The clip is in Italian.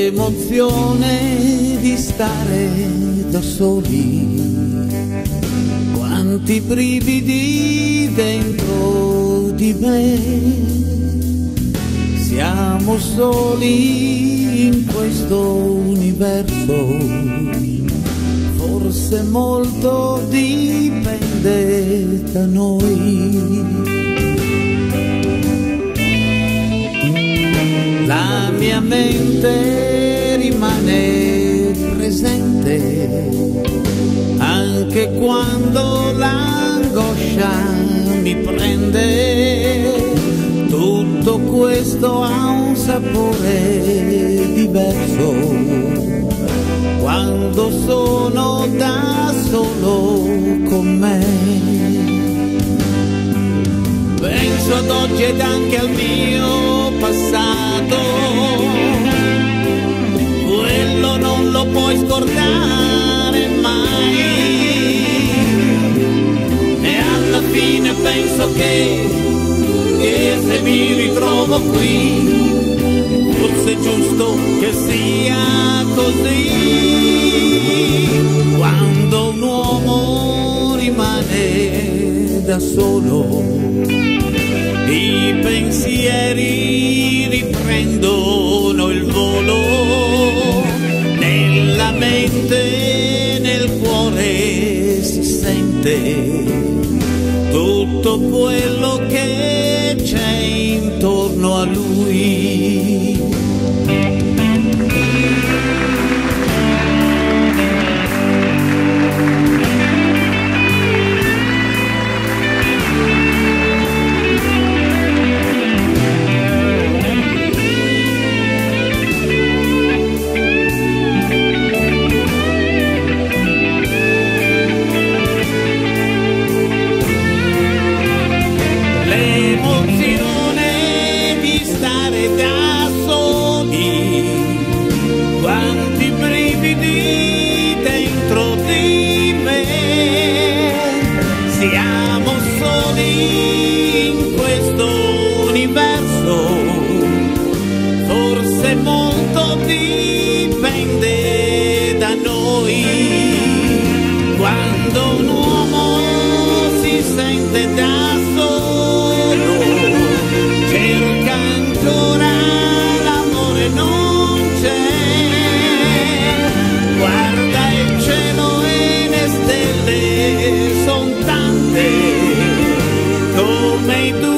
l'emozione di stare da soli, quanti brividi dentro di me, siamo soli in questo universo, forse molto dipende da noi. La mia mente rimane presente anche quando l'angoscia mi prende. Tutto questo ha un sapore diverso quando sono da solo con me. Penso ad oggi ed anche al mio passato, quello non lo puoi scordare mai. E alla fine penso che se mi ritrovo qui, forse è giusto che sia così. Quando un uomo rimane da solo, i pensieri riprendono il volo, nella mente, nel cuore si sente tutto quello che c'è intorno a lui. Quanti brividi dentro di me, siamo soli in questo universo, forse molto dipende da noi. Quando un uomo si sente da solo, cerca ancora l'amore, non c'è. Guarda il cielo e le stelle son tante, come tu